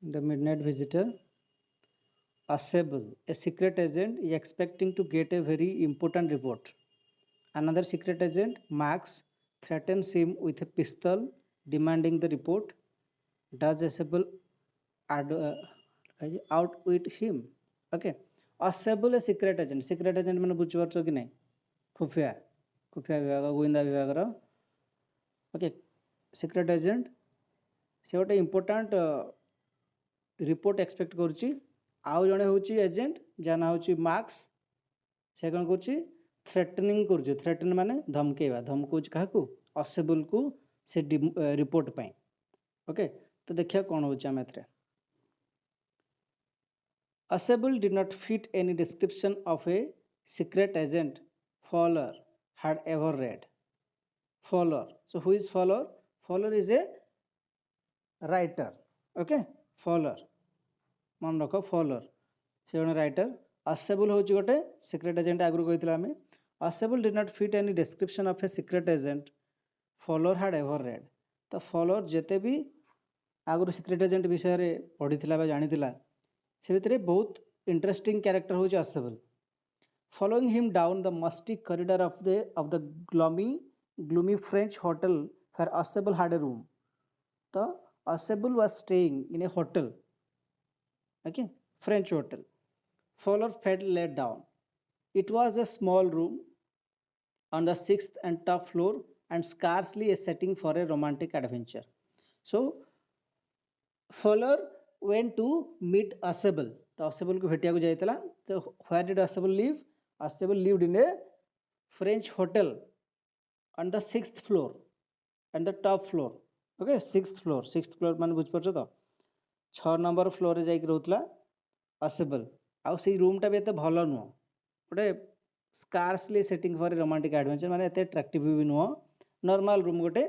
The midnight visitor. Assemble. A secret agent is expecting to get a very important report. Another secret agent, Max, threatens him with a pistol, demanding the report. Does Assemble outwit him? Okay. Assemble a secret agent. Secret agent ମାନେ ବୁଝିପାରୁଛ କି ନାହିଁ? खुफिया विभाग गोविंदा विभाग okay secrete agent से गोटे important report expect करुच्ची आउ जड़े हूँ एजेंट जहाँ ना हूँ मार्क्स से कौन कर थ्रेटनिंग कर थ्रेटन माने धमकेवा धमकाउच क्या असेबल को से रिपोर्ट पाई ओके तो देखिए कौन हो Assemble did not fit any description of a secret agent follower had ever read. Fowler. So who is Fowler? Fowler is a writer. Okay, Fowler. मन रख Fowler. से जन राइटर. Assemble होची गोटे secret agent आगु कहितला हमें. Assemble did not fit any description of a secret agent Fowler had ever read. तो Fowler जेते भी आगु secret agent विषय रे पढ़िथिला बा जानिथिला से भितरे बहुत इंटरेस्टिंग कैरेक्टर होची Assemble. Following him down the musty corridor of the gloomy French hotel where Assemble had a room. The Assemble was staying in a hotel, okay, French hotel. Fowler felt let down. It was a small room on the 6th and top floor and scarcely a setting for a romantic adventure. So Fowler went to meet Assemble. तो Assemble को भेटिया को जाइतला. तो where did Assemble live? Assemble lived in a French hotel on the 6th floor and the top floor. Okay, 6th floor मान बुझ परछ तो 6 number floor रे जाइक रहउतला Assemble. आउ से रूम टा भी एते भलो नुह गोटे scarcely setting for romantic adventure माने एते अट्रैक्टिव भी नुह नॉर्मल रूम गोटे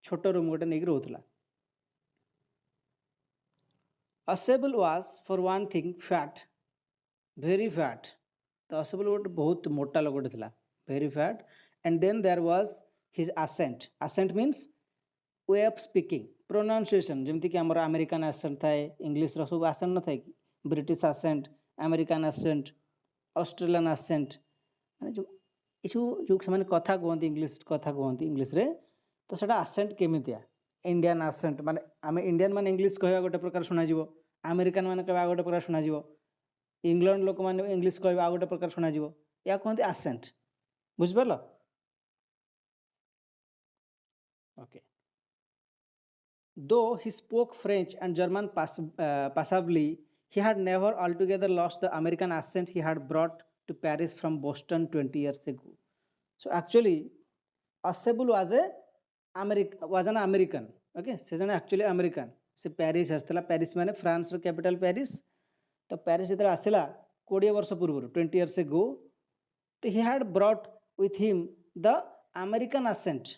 छोटो रूम गोटे नेक रहउतला. Assemble was for one thing fat, very fat. तो Assemble गोटे बहुत मोटा लोगोटे थिला very fat and then there was his accent means way of speaking pronunciation जेमती कि हमर अमेरिकन accent थाए इंग्लिश रो सब accent न थाए कि British accent American accent Australian accent माने जो माने कथा कहंती इंग्लिश कथा कहंती इंग्लिश रे तो सेटा accent केमितिया इंडियन accent माने आमे इंडियन माने इंग्लिश कहवा गोटे प्रकार सुना जीवो अमेरिकन माने कहवा गोटे प्रकार सुना जीवो इंग्लैंड लोक मैंने इंग्लिश कह गोटे प्रकार शुणा या कहते आसेंट बुझिपार ओके दो he spoke French and German passably he had never altogether lost the American accent he had brought to Paris from Boston 20 years ago. So actually Assemble was an American. Okay, से जने actually American से Paris आसला Paris माने France रो capital Paris तो Paris इधर आसला 20 वर्ष पूर्व 20 years ago तो he had brought with him the American accent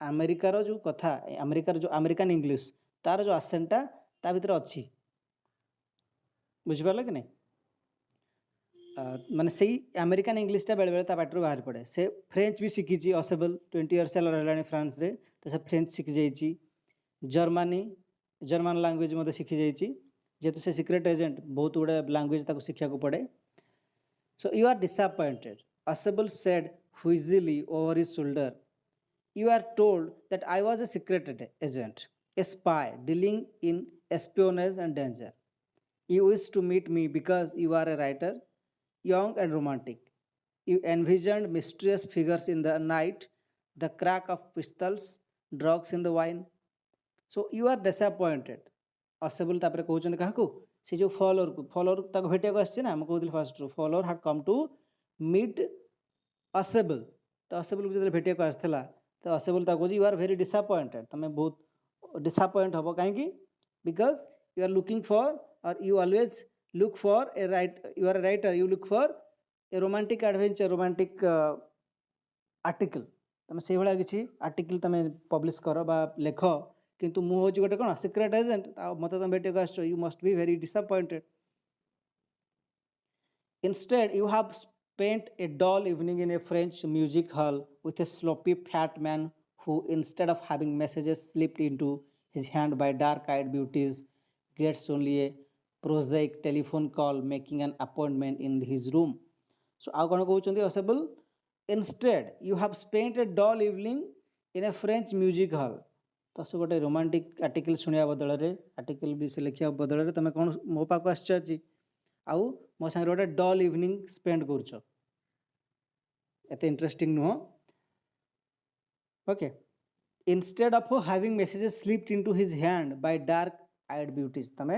America रो जो कथा अमेरिका रो जो अमेरिकन इंग्लिश तार जो accent ता भीतर अच्छी बुझिपारल कि नहीं माने सही अमेरिकन इंग्लिश टा बेले बेले ता पाटरू बाहर पड़े से फ्रेंच भी शिखी Assemble 20 years रहलानी फ्रांस रे तो से फ्रेंच शिखी जाइची जर्मन लैंग्वेज मते शिखी जाइची जेतु से सीक्रेट एजेंट बहुत गुड़ा लैंग्वेज ताको शिक्षा को पड़े. So you are disappointed, Assemble said wheezily over his shoulder. You are told that I was a secret agent, a spy dealing in espionage and danger. You wish to meet me because you are a writer, young and romantic. You envisioned mysterious figures in the night, the crack of pistols, drugs in the wine. So you are disappointed. Assemble तापरे कहउछन काहकु से जो follower ताको भेटिया को आछे ना हम कहउदिल first follower had come to meet Assemble तो Assemble को जदे भेटिया को आछथला तो Assemble ताको यू आर वेरी डिसअपॉइंटेड तमे बहुत डिसअपॉइंट हबो काहे कि because you are looking for or you always look for a you are a writer you look for a romantic adventure romantic article तमे से भला किछि आर्टिकल तमे पब्लिश करो बा लेखो किंतु मु होची गोटे कोन सीक्रेट एजेंट मते तुम भेटे को आछो you must be very disappointed. Instead you have spent a dull evening in a French music hall with a sloppy fat man who instead of having messages slipped into his hand by dark-eyed beauties gets only a prosaic telephone call making an appointment in his room. So ଆଉ କ'ଣ କହୁଛନ୍ତି ଅସେବଲ୍ instead you have spent a dull evening in a French music hall. ତ ସେ ଗୋଟେ romantic article ଶୁଣିବା ବଦଳରେ article ବି ସେ ଲେଖିବା ବଦଳରେ ତୁମେ କ'ଣ ମୋ ପାଖକୁ ଆସିଛ ଆଜି ଆଉ ମୋ ସାଙ୍ଗରେ ଗୋଟେ ଡଲ୍ ଇଭିନିଂ ସ୍ପେଣ୍ଡ କରୁଛ, ଏତେ ଇଣ୍ଟରେଷ୍ଟିଂ ନୁହଁ। Okay, instead of having messages slipped into his hand by dark eyed beauties, ତମେ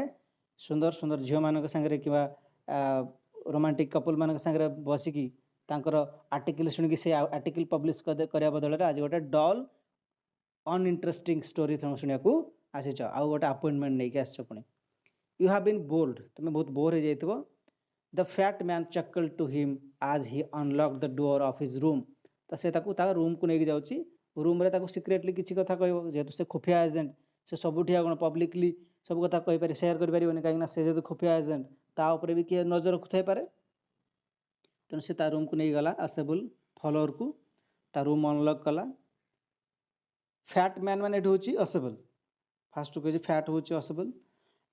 ସୁନ୍ଦର ସୁନ୍ଦର ଝିଅମାନଙ୍କ ସାଙ୍ଗରେ କିମ୍ବା ରୋମାଣ୍ଟିକ୍ କପଲ୍ ମାନଙ୍କ ସାଙ୍ଗରେ ବସିକି ତାଙ୍କର ଆର୍ଟିକଲ୍ ଶୁଣିକି ସେ ଆର୍ଟିକଲ୍ ପବ୍ଲିଶ କରିବା ବଦଳରେ ଆଜି ଗୋଟେ ଡଲ୍ ଅନଇଣ୍ଟରେଷ୍ଟିଂ ଷ୍ଟୋରି ତୁମେ ଶୁଣିବାକୁ ଆସିଛ, ଆଉ ଗୋଟେ ଆପଏଣ୍ଟମେଣ୍ଟ ନେଇକି ଆସିଛ ପୁଣି। ୟୁ ହାଭ୍ ବିନ୍ ବୋଲ୍ଡ, ତୁମେ ବହୁତ ବୋର୍ ହେଇଯାଇଥିବ। The fat man chuckle to him as he unlock the door of his room, ତ ସେ ତାକୁ ତା ରୁମ୍କୁ ନେଇକି ଯାଉଛି, ରୁମ୍ରେ ତାକୁ ସିକ୍ରେଟଲି କିଛି କଥା କହିବ, ଯେହେତୁ ସେ ଖୁଫିଆ ଏଜେଣ୍ଟ, ସେ ସବୁଠି ଆଉ କ'ଣ ପବ୍ଲିକଲି ସବୁ କଥା କହିପାରିବ, ସେୟାର କରିପାରିବନି, କାହିଁକିନା ସେ ଯେହେତୁ ଖୁଫିଆ ଏଜେଣ୍ଟ ତା ଉପରେ ବି କିଏ ନଜର ରଖୁଥାଇପାରେ। ତେଣୁ ସେ ତା ରୁମ୍କୁ ନେଇଗଲା ଆସେବୁଲ୍ ଫଲୋଅର୍କୁ, ତା ରୁମ୍ ଅନଲକ୍ କଲା। ଫ୍ୟାଟ୍ ମ୍ୟାନ୍ ମାନେ ଏଠି ହେଉଛି ଅସେବଲ୍, ଫାର୍ଷ୍ଟକୁ କହିଛି ଫ୍ୟାଟ୍ ହେଉଛି Assemble.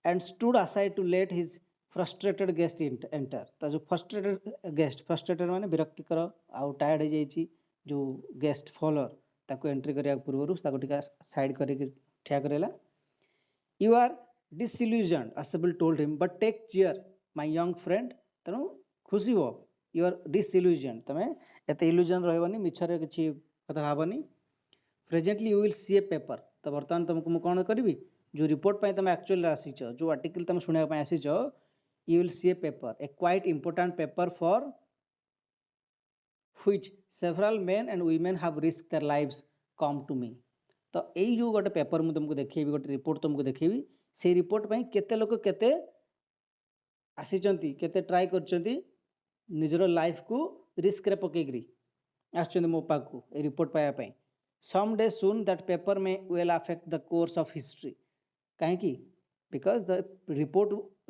And stood aside to let his frustrated guest enter, ତା ଯେଉଁ ଫ୍ରଷ୍ଟ୍ରେଟେଡ୍ ଗେଷ୍ଟ, ଫ୍ରଷ୍ଟ୍ରେଟେଡ୍ ମାନେ ବିରକ୍ତିକର ଆଉ ଟାୟାର୍ଡ଼ ହେଇଯାଇଛି ଯେଉଁ ଗେଷ୍ଟ ଫଲୋଅର୍, ତାକୁ ଏଣ୍ଟ୍ରି କରିବା ପୂର୍ବରୁ ତାକୁ ଟିକେ ସାଇଡ଼୍ କରିକି ଠିଆ କରାଇଲା। You are disillusioned, Assemble told him, but take cheer, my young friend. ତେଣୁ ଖୁସି ହୁଅ, ୟୁ ଆର୍ disillusioned, ତମେ ଏତେ ଇଲ୍ୟୁଜନ୍ ରହିବନି, ମିଛରେ କିଛି କଥା ଭାବନି। Presently you will see a paper, ତ ବର୍ତ୍ତମାନ ତୁମକୁ ମୁଁ କ'ଣ କରିବି, ଯେଉଁ ରିପୋର୍ଟ ପାଇଁ ତୁମେ ଆକ୍ଚୁଆଲି ଆସିଛ, ଯେଉଁ ଆର୍ଟିକଲ୍ ତୁମେ ଶୁଣିବା ପାଇଁ ଆସିଛ, you will see a paper, a quite important paper for which several men and women have risked their lives come to me. ତ ଏଇ ଯେଉଁ ଗୋଟେ ପେପର ମୁଁ ତୁମକୁ ଦେଖେଇବି, ଗୋଟେ ରିପୋର୍ଟ ତୁମକୁ ଦେଖେଇବି, ସେଇ ରିପୋର୍ଟ ପାଇଁ କେତେ ଲୋକ କେତେ ଆସିଛନ୍ତି, କେତେ ଟ୍ରାଏ କରିଛନ୍ତି ନିଜର ଲାଇଫକୁ ରିସ୍କରେ ପକେଇକିରି ଆସୁଛନ୍ତି ମୋ ପାଖକୁ ଏଇ ରିପୋର୍ଟ ପାଇବା ପାଇଁ। Some day soon that paper may well affect the course of history, କାହିଁକି, because the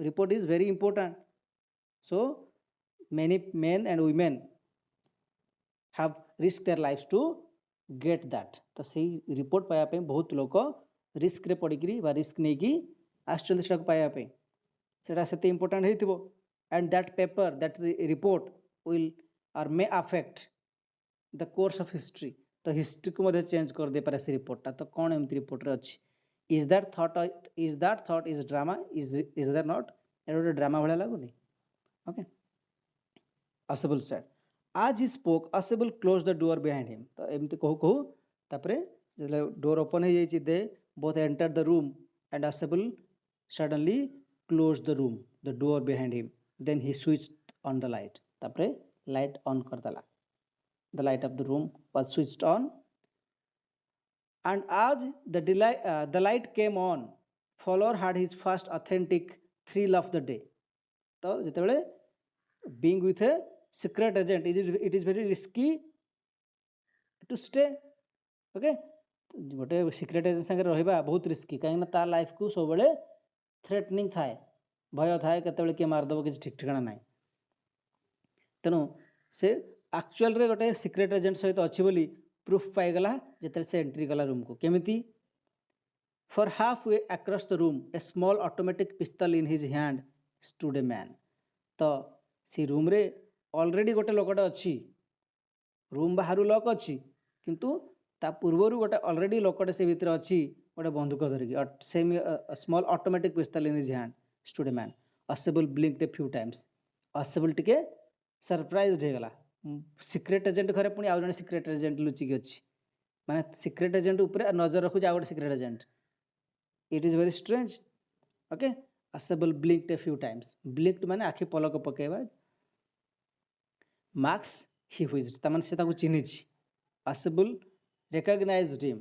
report is very important, so many men and women have risked their lives to get that। ତ ସେଇ report ପାଇବା ପାଇଁ ବହୁତ ଲୋକ ରିସ୍କରେ ପଡ଼ିକିରି ବା risk ନେଇକି ଆସୁଛନ୍ତି ସେଟାକୁ ପାଇବା ପାଇଁ, ସେଇଟା ସେତେ ଇମ୍ପୋର୍ଟାଣ୍ଟ ହେଇଥିବ। And that paper, that report will or May affect the course of history, ତ ହିଷ୍ଟ୍ରିକୁ ମଧ୍ୟ ଚେଞ୍ଜ କରିଦେଇପାରେ ସେ ରିପୋର୍ଟଟା। ତ କ'ଣ ଏମିତି ରିପୋର୍ଟରେ ଅଛି? Is that thought is drama, is that not, ଏଇଟା ଗୋଟେ ଡ୍ରାମା ଭଳିଆ ଲାଗୁନି? Okay, Assemble said. As he spoke, Assemble closed the door behind him. ତ ଏମିତି କହୁ କହୁ ତାପରେ ଯେତେବେଳେ ଡୋର୍ ଓପନ୍ ହେଇଯାଇଛି, ଦେ both entered the room and Assemble suddenly closed the door behind him. Then he switched on the light. ତାପରେ light on କରିଦେଲା। The light of the room was switched on, and as the light came on, Fowler had his first authentic thrill of the day. ତ ଯେତେବେଳେ being with a secret agent, it is very risky to stay. Okay, ଗୋଟେ secret agent ସାଙ୍ଗରେ ରହିବା ବହୁତ risky, କାହିଁକିନା ତା ଲାଇଫକୁ ସବୁବେଳେ threatening ଥାଏ, ଭୟ ଥାଏ, କେତେବେଳେ କିଏ ମାରିଦେବ କିଛି ଠିକ୍ ଠିକଣା ନାହିଁ। ତେଣୁ ସେ ଆକ୍ଚୁଆଲରେ ଗୋଟେ ସିକ୍ରେଟ୍ ଏଜେଣ୍ଟ ସହିତ ଅଛି ବୋଲି ପ୍ରୁଫ୍ ପାଇଗଲା ଯେତେବେଳେ ସେ ଏଣ୍ଟ୍ରି କଲା ରୁମ୍କୁ। କେମିତି? For half way across the room a small automatic pistol in his hand stood a man. ତ ସେ ରୁମ୍ରେ ଅଲରେଡ଼ି ଗୋଟେ ଲୋକଟା ଅଛି, ରୁମ୍ ବାହାରୁ ଲକ୍ ଅଛି, କିନ୍ତୁ ତା ପୂର୍ବରୁ ଗୋଟେ ଅଲରେଡ଼ି ଲୋକଟେ ସେ ଭିତରେ ଅଛି, ଗୋଟେ ବନ୍ଧୁକ ଧରିକି। Small automatic pistol in his hand stood a man. Assemble blinked a few times. Assemble ଟିକେ ସରପ୍ରାଇଜ୍ ହେଇଗଲା, ସିକ୍ରେଟ୍ ଏଜେଣ୍ଟ ଘରେ ପୁଣି ଆଉ ଜଣେ ସିକ୍ରେଟ୍ ଏଜେଣ୍ଟ ଲୁଚିକି ଅଛି, ମାନେ ସିକ୍ରେଟ୍ ଏଜେଣ୍ଟ ଉପରେ ନଜର ରଖୁଛି ଆଉ ଗୋଟେ secret agent. It is very strange. Okay, Assemble blinked a few times. Blinked ମାନେ ଆଖି ପଲକ ପକେଇବା। ମାର୍କ୍ସ ହି ହୁଇଜ୍ଡ, ତାମାନେ ସେ ତାକୁ ଚିହ୍ନିଛି। Assemble recognized him.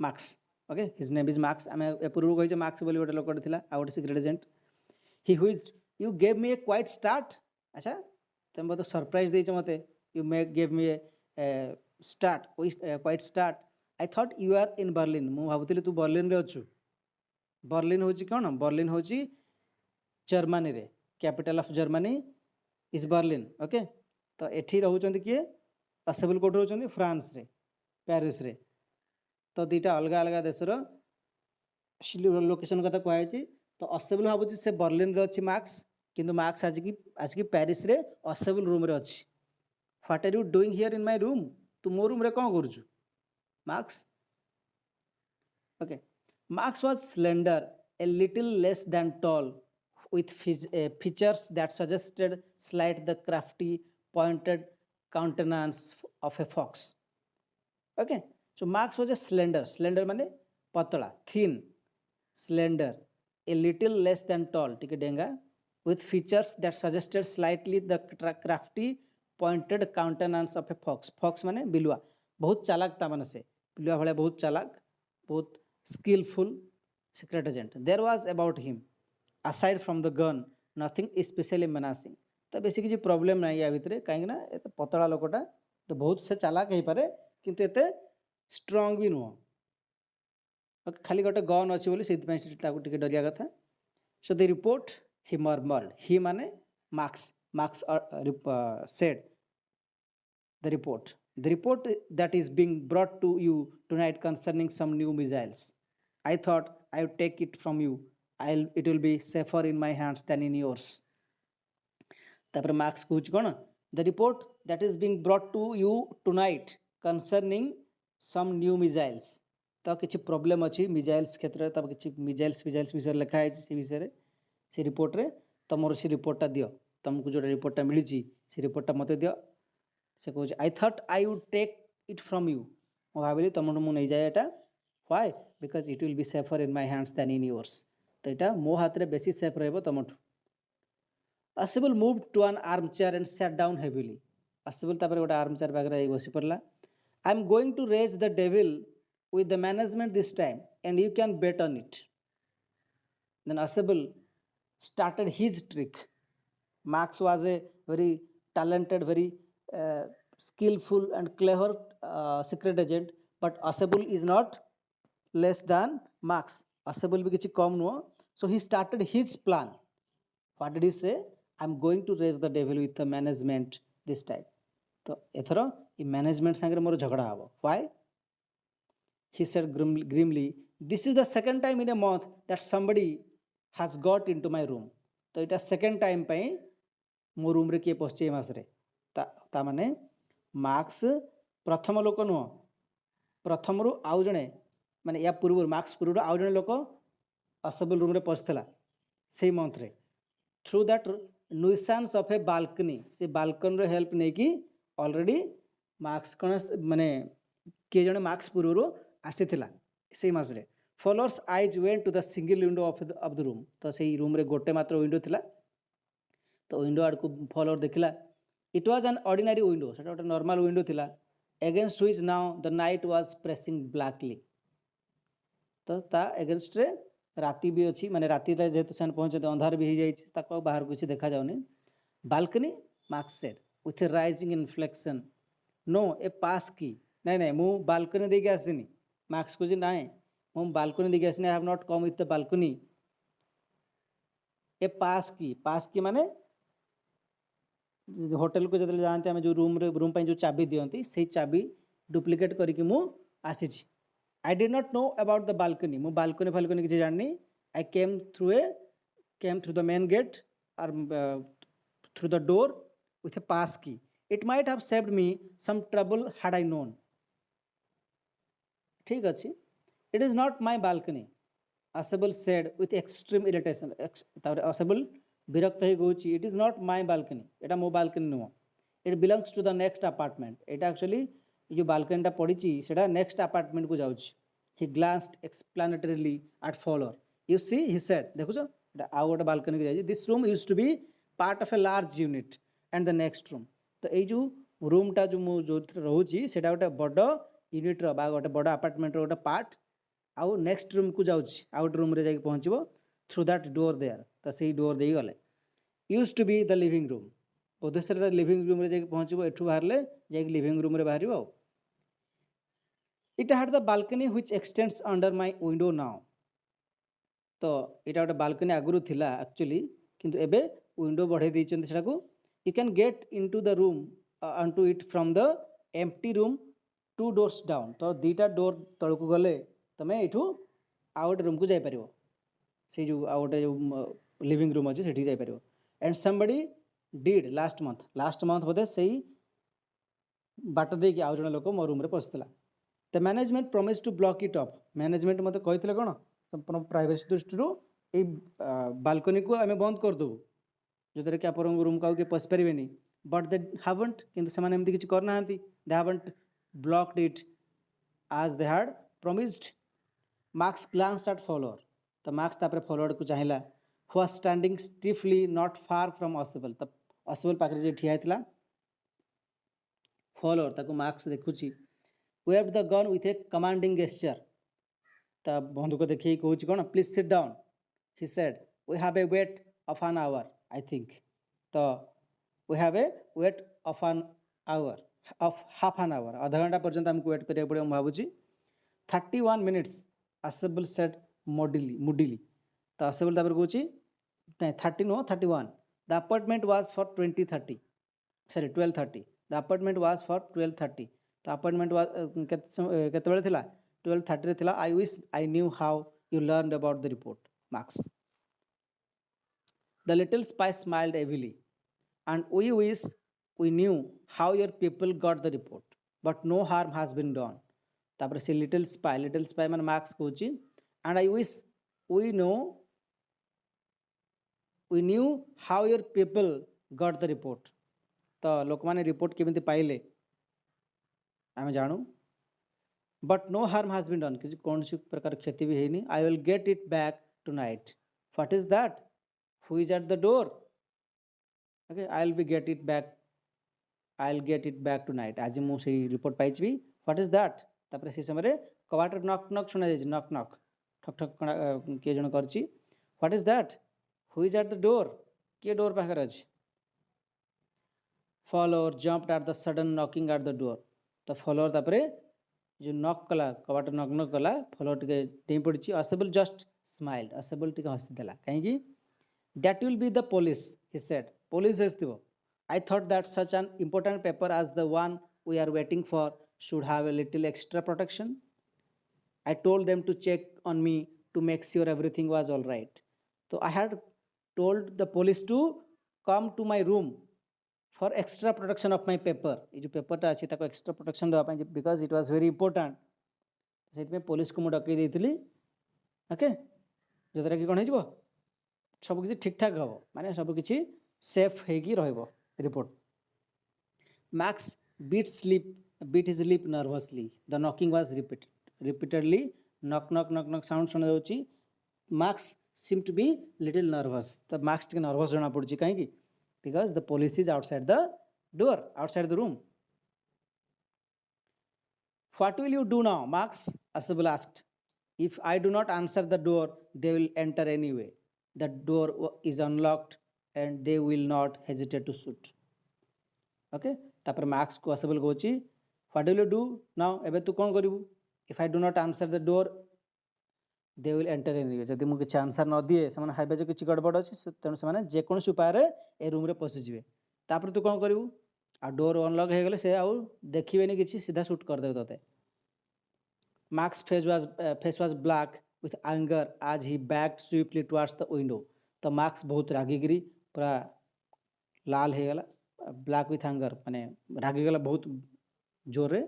Marks, okay, his name is marks. ଆମେ ଏ ପୂର୍ବରୁ କହିଛେ ମାର୍କ୍ସ ବୋଲି ଗୋଟେ ଲୋକଟେ ଥିଲା, ଆଉ ଗୋଟେ secret agent. He wheezed, you gave me a quite start. ଆଚ୍ଛା, ତୁମେ ମୋତେ ସରପ୍ରାଇଜ୍ ଦେଇଛ ମୋତେ। You gave me a quite start. I thought you are in Berlin, ମୁଁ ଭାବୁଥିଲି ତୁ ବର୍ଲିନ୍ରେ ଅଛୁ। ବର୍ଲିନ୍ ହେଉଛି କ'ଣ? ବର୍ଲିନ୍ ହେଉଛି ଜର୍ମାନୀରେ, capital of Germany is Berlin. Okay, ତ ଏଠି ରହୁଛନ୍ତି କିଏ? Assemble କୋଉଠି ରହୁଛନ୍ତି? ଫ୍ରାନ୍ସରେ, ପ୍ୟାରିସରେ। ତ ଦୁଇଟା ଅଲଗା ଅଲଗା ଦେଶର लोकेशन कथा कहुई तो असेबल भावुँ से बर्लिन रे अच्छी मार्क्स किंतु मार्क्स आज की पेरिस रे असेबल रूम रे अच्छी what are you doing here in my room तू मो रूम रे कौन करुचु Marx okay Marx was slender a little less than tall with features that suggested slight the crafty pointed countenance of a fox okay so Marx was a slender माने पतला thin slender a little less than tall ठीक है डेंगा with features that suggested slightly the crafty pointed countenance of a fox माने बिलुआ बहुत चालाक था माने से बिलुआ भले बहुत चालाक बहुत skillful secret agent there was about him aside from the gun nothing especially menacing तो बेसी किसी प्रॉब्लम नहीं या भितर कहीं ना एत पतला लोकटा तो बहुत से चालाक हो पारे किंतु एते स्ट्रांग भी नुह खाली गोटे गन अच्छी बोली से डरिया कथा so the report he murmured he माने Marx said the report that is being brought to you tonight concerning some new missiles I thought I would take it from you it will be safer in my hands than in yours तापर Marx कहूँ कौन the report that is being brought to you tonight concerning some new missiles तो किसी problem अच्छी missiles क्षेत्र में तब किसी मिसाइल्स विषय लिखा है से विषय से रिपोर्ट रे तुम से रिपोर्टा दियो तुमको जो रिपोर्टा मिली से रिपोर्टा मत दियो से कहूँ I thought I would take it from you मैं भाविली तुम मुझे नहीं जाए यहाँ why because it will be safer in my hands than in yours तो यहाँ मो हाथ में बेसी सेफ रही तुमठू Asibul moved to an armchair and sat down heavily. Asibul तापर गोटे armchair बागरा बसी पड़ला. I'm going to raise the devil with the management this time, and you can bet on it. Then Asibul started his trick. Marx was a very talented, very skillful and clever secret agent, but Asibul is not less than Marx. Asibul भी किसी कम नुआ. So he started his plan. What did he say? I'm going to raise the devil with the management this time. तो एथर ये management संगे मोर झगड़ा हबो. Why? He said grimly, this is the second time in a month that somebody has got into my room. तो इटा second time पे मो room रे किए पहुंचे मास रे ता माने मार्क्स प्रथम लोक नुह प्रथम रु आउ जणे माने या पूर्व मार्क्स पूर्व आउ जणे लोक असेबल रूम रे पहुंचला से मंथ रे through that nuisance of a balcony से बाल्कन रो हेल्प नहीं कि ऑलरेडी मार्क्स कौन माने किए जने मार्क्स पूर्व आसीथिला से मास रे followers eyes went to the single window of the room तो से रूम रे गोटे मात्र विंडो थिला तो विंडो आड़ को फॉलोअर देखला it was an ordinary window सेटा गोटे नॉर्मल विंडो थिला against which now the night was pressing blackly तो ता अगेंस्ट रे राति भी अच्छी माने राति जेहेतु से पहुँचे अंधार भी हो जाए बाहर किसी देखा जाऊनी balcony Marx said with a rising inflection no a pass key नहीं मु बाल्कनी देके आसनी मार्क्स को ना मु बाल्कनी देके आसनी I have not come with the balcony a pass key माने होटल को जो जाते आम जो रूम जो चाबी दियंती से चाबी डुप्लिकेट करके मु आसी I did not know about the balcony. मु balcony फाल्कनी किसी जाननी. I came through the main gate or through the door with a pass key. It might have saved me some trouble had I known. ठीक अच्छी. It is not my balcony. Asibul said with extreme irritation. Asibul विरक्त ही कहूँ. It is not my balcony. एटा मो balcony नुह. It belongs to the next apartment. Etah actually जो बाल्कनीटा पड़ी सेटा next apartment को जाऊँ. He glanced explanatory at follower. You see, he said, देखो जो आउ गोटे बाल्कनी को जाइए. This room used to be part of a large unit and the next room. तो ये जो रूम टा जो मु जो रहूची सेटा गोटे बड़ यूनिट रो बा गोटे बड़ अपार्टमेंट रो गोटे पार्ट आउ नेक्स्ट रूम को जाऊँ. आउट रूम रे जाके पहुँचबो थ्रू दैट डोर देयर. तो से डोर दे गले. Used to be the living room. उद्देश्य लिविंग रूम रे जाके पहुँचबो एठू बाहरले जाके लिविंग रूम रे बाहरिबो. It had the balcony which extends under my window now. तो इटा गोटे बाल्कनी आगुरी थिला एक्चुअली किंतु एबे विंडो बढ़े देइचंती सेटा को. You can get into the room onto it from the empty room 2 doors down. तो दीटा डोर तळकु गले तमे एठू ଆଉ ଗୋଟେ ରୁମ୍କୁ ଯାଇପାରିବ, ସେଇ ଯେଉଁ ଆଉ ଗୋଟେ ଯେଉଁ ଲିଭିଂ ରୁମ୍ ଅଛି ସେଠିକି ଯାଇପାରିବ। And somebody did last month ବୋଧେ ସେଇ ବାଟ ଦେଇକି ଆଉ ଜଣେ ଲୋକ ମୋ ରୁମ୍ରେ ପଶିଥିଲା। The management promise to block it off. Management ମୋତେ କହିଥିଲେ କ'ଣ, ପ୍ରାଇଭେସି ଦୃଷ୍ଟିରୁ ଏଇ ବାଲକୋନିକୁ ଆମେ ବନ୍ଦ କରିଦେବୁ, ଯେଉଁଥିରେ କି ଆପଣଙ୍କ ରୁମ୍କୁ ଆଉ କିଏ ପଶିପାରିବେନି। ବଟ୍ ଦେ ହାଭଣ୍ଟ, କିନ୍ତୁ ସେମାନେ ଏମିତି କିଛି କରିନାହାନ୍ତି। They haven't blocked it as they had promised. Marx glanced at follower. ତ ମାର୍କ୍ସ ତାପରେ ଫଲୋଅର୍କୁ ଚାହିଁଲା, who was standing stiffly not far from Assemble. ତ ଅସେବଲ୍ ପାଖରେ ଯିଏ ଠିଆ ହେଇଥିଲା, ଫଲୋଅର୍ ତାକୁ ମାର୍କ୍ସ ଦେଖୁଛି। Wave the gun with a commanding gesture. ତା ବନ୍ଧୁକ ଦେଖେଇ କହୁଛି କ'ଣ, please sit down he said, we have a wait of an hour I think. ତ we have a wait of an hour of half an hour, ଅଧଘଣ୍ଟା ପର୍ଯ୍ୟନ୍ତ ଆମକୁ wait କରିବାକୁ ପଡ଼ିବ ମୁଁ ଭାବୁଛି। 31 minutes ଅସେବଲ୍ ସେଡ୍ ମୁଡିଲି। ତ ଅସେବଲ୍ ତାପରେ କହୁଛି, ନାଇଁ 30 ନୁହଁ 31। The appointment was for 12:30। The appointment was for 12:30। ତ ଆପଏଣ୍ଟମେଣ୍ଟ କେତେବେଳେ ଥିଲା, 12:30ରେ ଥିଲା। I wish I knew how you learned about the report, Marx. The little spy smiled heavily and we wish we knew how your people got the report, but no harm has been done. तापर से little spy मान marks कहूँ, and I wish we knew how your people got the report. तो लोक माने report केमिति पाइले आम जानू, but no harm has been done, किसी कौन सी प्रकार क्षति भी है। I will get it back tonight. What is that? Who is at the door? Okay, I'll get it back tonight. आज मु से रिपोर्ट पाइछि। What is that? तापर से समय कवाट नॉक नॉक सुना जाय, नॉक नॉक ठक ठक किए जण करछि। What is that? Who is at the door? किए डोर पाखर अछि। Follower jumped at the sudden knocking at the door. तो follower तापर जो नॉक कला, कवाट नॉक नॉक कला, follower टिके डेई पड़छि। Asable just smiled. Asable टिके हसी देला काहेकि that will be the police, he said. Police हेस्तिबो। I thought that such an important paper as the one we are waiting for should have a little extra protection. I told them to check on me to make sure everything was all right. So I had told the police to come to my room for extra protection of my paper. ये जो paper टा अछि ताको extra protection देवा ପାଇଁ, because it was very important. सेति में police को मु डकई देइतिली। ओके, जदरा कि कोन हे जिवो, सब किसी ठीक ठाक हम, माने सब किसी सेफ होगी रहिबो report. Max beat his lip nervously. The knocking was repeatedly. Knock knock knock knock sound सुना जाउची। Max seemed to be little nervous. तो Max टिके nervous जना पड़ची काहेकि, because the police is outside the door, outside the room. What will you do now, Max? Asable asked. If I do not answer the door, they will enter anyway. The door is unlocked and they will not hesitate to shoot. Okay, तापर marks को असबल कहूँ, what will you do now, एबे तू कौन करू। If I do not answer the door they will enter anyway. जदि मु किछि आंसर न दिए ସେମାନେ ହାଇବେ जे किछि गड़बड़ अछि, तेणु ସେମାନେ जेकोसी उपाय रे ए रूम रे पसिजिवे। तापर तू कौन करू, आ डोर अनलॉक हे गेले से आउ देखिबेनी किछि, सीधा शूट कर देबे तते। Marx face was black with anger as he backed swiftly towards the window. तो मार्क्स बहुत रागिगिरी पूरा लाल हे गला, ब्लैक विथ एंगर माने रागिगला बहुत जोर रे,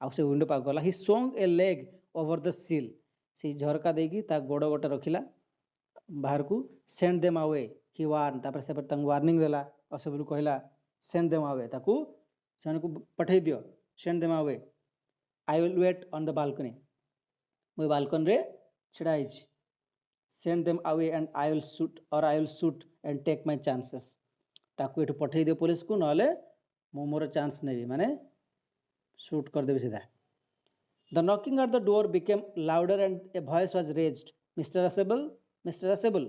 आ से विंडो पाक गला। ही swung a leg over the sill. से झरका देगी ता गोड़ गोटे रखिला बाहर को। Send them away he warn, तापर से तंग वार्निंग देला। असबलु कहला सेंड देम अवे, ताकू सेन को पठै दियो, send them away. I will wait on the balcony, मु बालकन रे छिड़ा आइछि। Send them away and I will shoot and take my chances. ताकू एठु पठै दियो पुलिस को, नले मु मोर चांस नेबी, माने शूट कर देबी सीधा। The knocking at the door became louder and a voice was raised. Mr. Asable, Mr. Asable.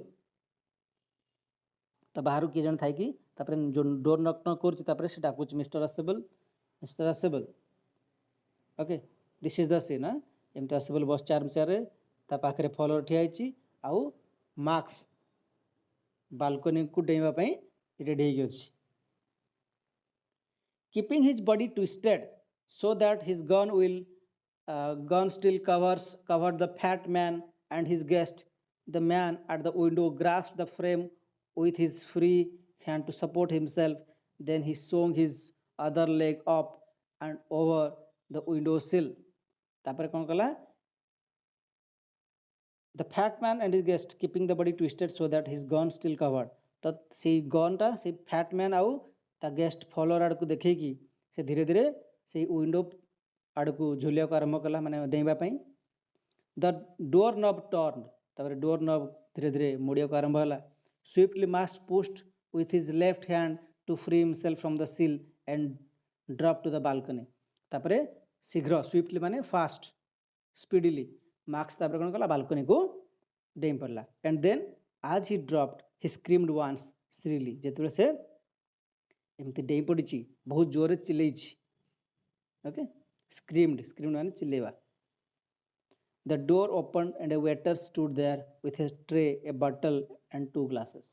तो बाहर किए जन थाई कि तापर जो डोर नॉक नॉक करछि, तापर से डाकुछि mister Assemble, mister Assemble. Okay, this is the scene. एमते असेबल बस चार रे ता पाखरे फॉलोअर ठिया आइछि, आउ मार्क्स बालकनी को डेइबा पई ready hey गछि। Keeping his body twisted so that his gun still covered the fat man and his guest. The man at the window grasped the frame with his free hand to support himself. Then he swung his other leg up and over the window sill. ତାପରେ କ'ଣ କଲା? The fat man and his guest keeping the body twisted so that his gun still covered. ତ ସେଇ ଗନ୍ଟା ସେଇ fat man ଆଉ ତା guest ଫଲୋର ଆଡ଼କୁ ଦେଖେଇକି ସେ ଧୀରେ ଧୀରେ ସେଇ ୱିଣ୍ଡୋ ଆଡ଼କୁ ଝୁଲିବାକୁ ଆରମ୍ଭ କଲା, ମାନେ ଡେଇଁବା ପାଇଁ। ଦ ଡୋର୍ ନବ୍ ଟର୍ନ, ତାପରେ ଡୋର୍ ନବ୍ ଧୀରେ ଧୀରେ ମୋଡ଼ିବାକୁ ଆରମ୍ଭ ହେଲା। ସୁଇଫ୍ଟଲି mast ପୁଷ୍ଟ with his left hand to free himself from the sill and drop to the balcony. ତାପରେ ଶୀଘ୍ର, ସୁଇଫ୍ଟଲି ମାନେ ଫାଷ୍ଟ, ସ୍ପିଡିଲି ମାର୍କ୍ସ ତାପରେ କ'ଣ କଲା? ବାଲକୋନିକୁ ଡେଇଁ ପଡ଼ିଲା। And then as Hi ଡ୍ରପ୍ଡ Hi ସ୍କ୍ରିମ୍ଡ once ଶ୍ରୀଲି, ଯେତେବେଳେ ସେ ଏମିତି ଡେଇଁ ପଡ଼ିଛି ବହୁତ ଜୋରରେ ଚିଲେଇଛି। ଓକେ, ସ୍କ୍ରିମ୍ଡ ମାନେ ଚିଲେଇବା। The door opened and a waiter stood there with his tray, a bottle and 2 glasses.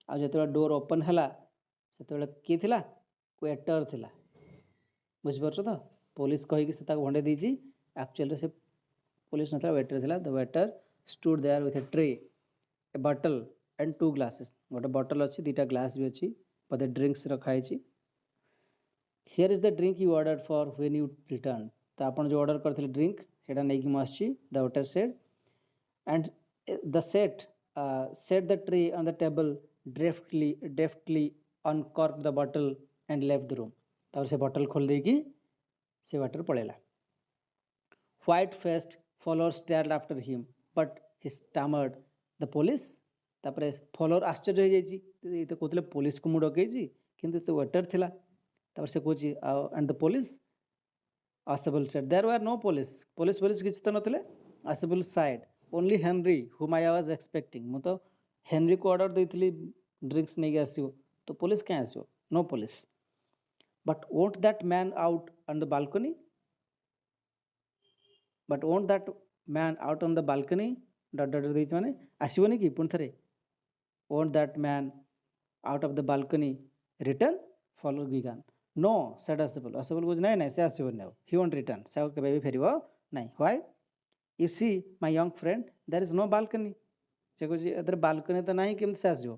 ଆଉ ଯେତେବେଳେ ଡୋର୍ ଓପନ୍ ହେଲା ସେତେବେଳେ କିଏ ଥିଲା? ୱେଟର୍ ଥିଲା। ବୁଝିପାରୁଛ ତ? ପୋଲିସ କହିକି ସେ ତାକୁ ଭଣ୍ଡେଇ ଦେଇଛି, ଆକ୍ଚୁଆଲିରେ ସେ ପୋଲିସ ନଥିଲା, ୱେଟର୍ ଥିଲା। ଦ waiter stood there with a tray, a bottle and 2 glasses. ଗୋଟେ ବଟଲ୍ ଅଛି, 2ଟା ଗ୍ଲାସ୍ ବି ଅଛି, ବୋଧେ ଡ୍ରିଙ୍କସ୍ ରଖା ହେଇଛି। Here is the drink you ordered for when you returned. ତ ଆପଣ ଯେଉଁ ଅର୍ଡ଼ର କରିଥିଲେ ଡ୍ରିଙ୍କ ସେଇଟା ନେଇକି ମୁଁ ଆସିଛି, ଦ waiter said. And the set the tray on the table, deftly uncorked the bottle and left the room. ତାପରେ ସେ ବଟଲ୍ ଖୋଲି ଦେଇକି ସେ ବାଟରେ ପଳେଇଲା। White faced follower stared after him, but he stammered, the police? ତାପରେ ଫଲୋର ଆଶ୍ଚର୍ଯ୍ୟ ହେଇଯାଇଛି, ଏ ତ କହୁଥିଲେ ପୋଲିସକୁ ମୁଁ ଡକେଇଛି, କିନ୍ତୁ ତ ୱେଟର୍ ଥିଲା। ତାପରେ ସେ କହୁଛି and the police? Asable said, there were no police. Police କିଛି ତ ନଥିଲେ। Asable sighed, only Henry whom I was expecting. ମୁଁ ତ ହେନରୀକୁ ଅର୍ଡ଼ର ଦେଇଥିଲି ଡ୍ରିଙ୍କସ୍ ନେଇକି ଆସିବ, ତ ପୋଲିସ କାହିଁ ଆସିବ? No police. But won't that man out on the balcony? But won't that man out on the balcony? ଦେଇଛି ମାନେ ଆସିବନି କି ପୁଣି ଥରେ? Won't that man out of the balcony return? Follow began. No, said Asable. Asable କହୁଛି ନାଇଁ ନାଇଁ, ସେ ଆସିବନି ଆଉ। He won't return. ସେ ଆଉ କେବେ ବି ଫେରିବ ନାଇଁ। Why? You see, my young friend, there is no balcony. ସେ କହୁଛି ଏଥିରେ ବାଲକୋନି ତ ନାହିଁ, କେମିତି ସେ ଆସିବ?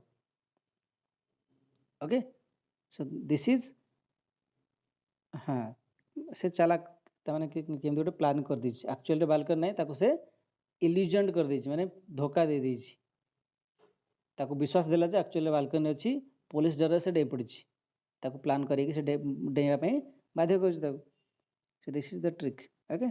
ଓକେ, ସୋ ଦିସ୍ ଇଜ୍, ହଁ, ସେ ଚାଲାକ, ତାମାନେ କେମିତି ଗୋଟେ ପ୍ଲାନ୍ କରିଦେଇଛି। ଆକ୍ଚୁଆଲିରେ ବାଲକୋନି ନାହିଁ, ତାକୁ ସେ ଇଲ୍ୟୁଜନ୍ କରିଦେଇଛି, ମାନେ ଧୋକା ଦେଇଦେଇଛି। ତାକୁ ବିଶ୍ୱାସ ଦେଲା ଯେ ଆକ୍ଚୁଆଲି ବାଲକୋନି ଅଛି, ପୋଲିସ ଡରରେ ସେ ଡେଇଁ ପଡ଼ିଛି। ତାକୁ ପ୍ଲାନ୍ କରିକି ସେ ଡେଇଁବା ପାଇଁ ବାଧ୍ୟ କରୁଛି ତାକୁ। So this is the trick. Okay.